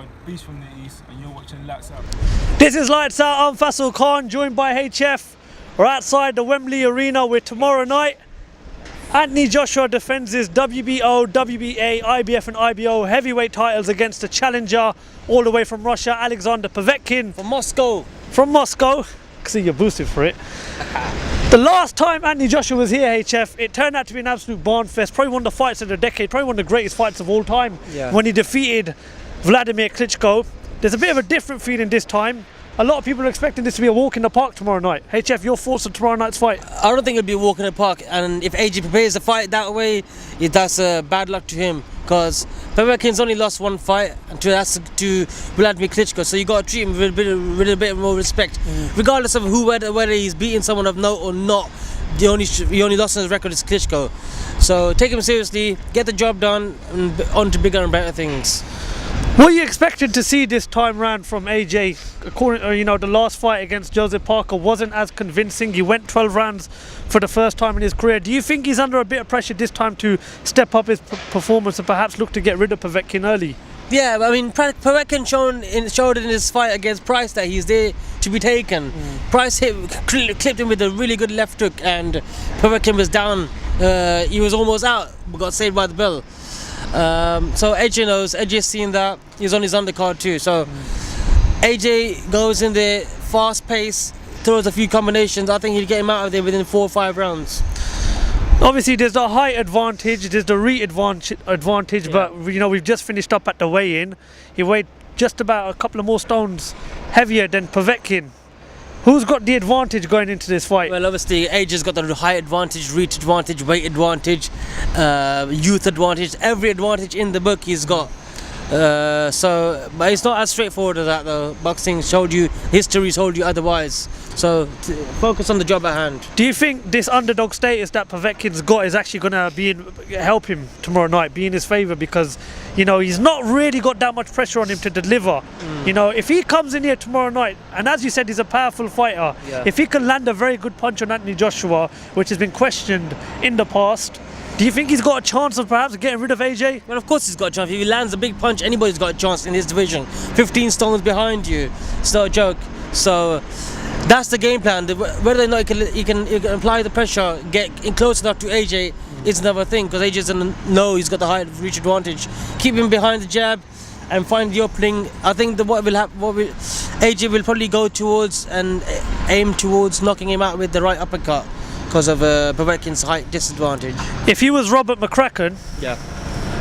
Khan, Beast from the East, and you're watching Lights Out. This is Lights Out. I'm Faisal Khan, joined by HF. We're outside the Wembley Arena where tomorrow night Anthony Joshua defends his WBO, WBA, IBF and IBO heavyweight titles against the challenger all the way from Russia, Alexander Povetkin. From Moscow. From Moscow. I see you're boosted for it. The last time Anthony Joshua was here, HF, it turned out to be an absolute barn fest. Probably one of the fights of the decade, probably one of the greatest fights of all time. Yeah. When he defeated Vladimir Klitschko. There's a bit of a different feeling this time. A lot of people are expecting this to be a walk in the park tomorrow night. HF, your thoughts on tomorrow night's fight? I don't think it'll be a walk in the park, and if AJ prepares the fight that way, that's bad luck to him, because Povetkin's only lost one fight, and to Vladimir Klitschko, so you got to treat him with a bit more respect. Regardless of whether he's beating someone of note or not, the only loss on his record is Klitschko. So take him seriously, get the job done, and on to bigger and better things. What are you expecting to see this time round from AJ? According, the last fight against Joseph Parker wasn't as convincing. He went 12 rounds for the first time in his career. Do you think he's under a bit of pressure this time to step up his performance and perhaps look to get rid of Povetkin early? Yeah, I mean, Povetkin showed in his fight against Price that he's there to be taken. Price clipped him with a really good left hook, and Povetkin was down. He was almost out, but got saved by the bell. So AJ knows, AJ's seen that, he's on his undercard too, so AJ goes in there, fast pace, throws a few combinations. I think he'll get him out of there within 4 or 5 rounds. Obviously there's the height advantage, there's the reach advantage, but we've just finished up at the weigh-in. He weighed just about a couple of more stones heavier than Povetkin. Who's got the advantage going into this fight? Well, obviously, AJ's got the height advantage, reach advantage, weight advantage, youth advantage, every advantage in the book he's got. But it's not as straightforward as that though. Boxing showed you, history showed you otherwise. So focus on the job at hand. Do you think this underdog status that Povetkin's got is actually going to help him tomorrow night, be in his favour? Because he's not really got that much pressure on him to deliver. If he comes in here tomorrow night, and as you said, he's a powerful fighter, if he can land a very good punch on Anthony Joshua, which has been questioned in the past, do you think he's got a chance of perhaps getting rid of AJ? Well, of course he's got a chance. If he lands a big punch, anybody's got a chance in this division. 15 stones behind you, it's not a joke. So that's the game plan. Whether or not he can apply the pressure, get in close enough to AJ is another thing, because AJ doesn't know he's got the height reach advantage. Keep him behind the jab and find the opening. I think AJ will probably go towards and aim towards knocking him out with the right uppercut, because of Povetkin's height disadvantage. If he was Robert McCracken, yeah,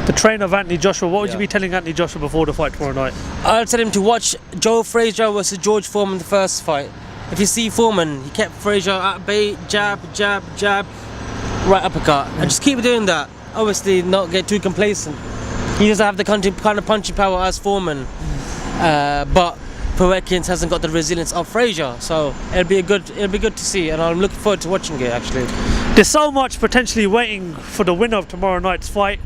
the trainer of Anthony Joshua, what would you be telling Anthony Joshua before the fight tomorrow night? I'll tell him to watch Joe Frazier versus George Foreman the first fight. If you see Foreman, he kept Frazier at bay, jab, jab, jab, right uppercut, and just keep doing that. Obviously, not get too complacent. He doesn't have the kind of punching power as Foreman, but Povetkin hasn't got the resilience of Frazier, so it'll be good to see, and I'm looking forward to watching it actually. There's so much potentially waiting for the winner of tomorrow night's fight.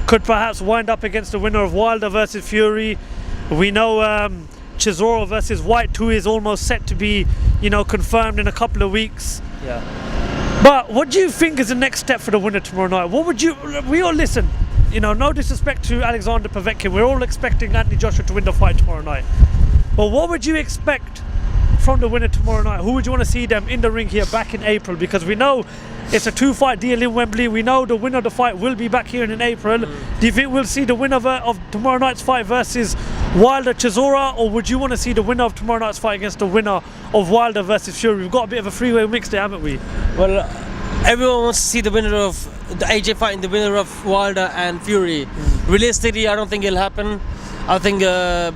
Could perhaps wind up against the winner of Wilder versus Fury. We know Chisora versus White 2 is almost set to be, confirmed in a couple of weeks. Yeah. But what do you think is the next step for the winner tomorrow night? We all listen. No disrespect to Alexander Povetkin. We're all expecting Anthony Joshua to win the fight tomorrow night. But what would you expect from the winner tomorrow night? Who would you want to see them in the ring here back in April? Because we know it's a 2-fight deal in Wembley. We know the winner of the fight will be back here in April. Do you think we'll see the winner of tomorrow night's fight versus Wilder Chisora, or would you want to see the winner of tomorrow night's fight against the winner of Wilder versus Fury? We've got a bit of a three-way mix there, haven't we? Well, everyone wants to see the winner of the AJ fighting the winner of Wilder and Fury. Realistically, I don't think it'll happen. I think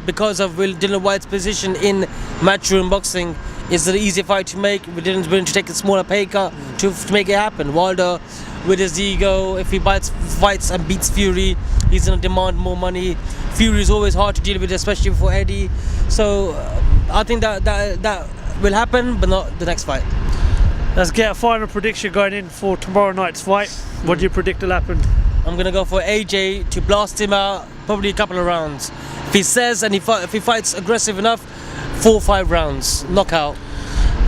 because of Dylan White's position in matchroom boxing, it's an easier fight to make. We didn't willing to take a smaller pay cut to make it happen. Wilder, with his ego, if he fights and beats Fury, he's going to demand more money. Fury is always hard to deal with, especially for Eddie. So I think that will happen, but not the next fight. Let's get a final prediction going in for tomorrow night's fight. What do you predict will happen? I'm going to go for AJ to blast him out, probably a couple of rounds. If he says and if he fights aggressive enough, 4 or 5 rounds, knockout.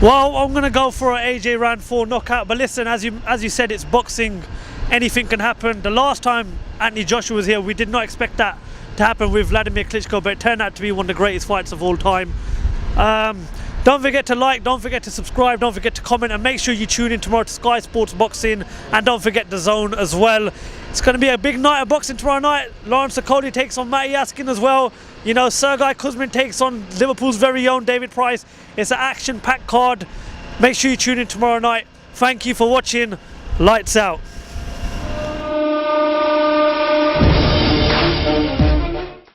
Well, I'm going to go for an AJ round 4 knockout. But listen, as you said, it's boxing. Anything can happen. The last time Anthony Joshua was here, we did not expect that to happen with Vladimir Klitschko, but it turned out to be one of the greatest fights of all time. Don't forget to like, don't forget to subscribe, don't forget to comment, and make sure you tune in tomorrow to Sky Sports Boxing, and don't forget the Zone as well. It's going to be a big night of boxing tomorrow night. Lawrence Okoli takes on Matty Askin as well. You know, Sergei Kuzmin takes on Liverpool's very own David Price. It's an action-packed card. Make sure you tune in tomorrow night. Thank you for watching. Lights out.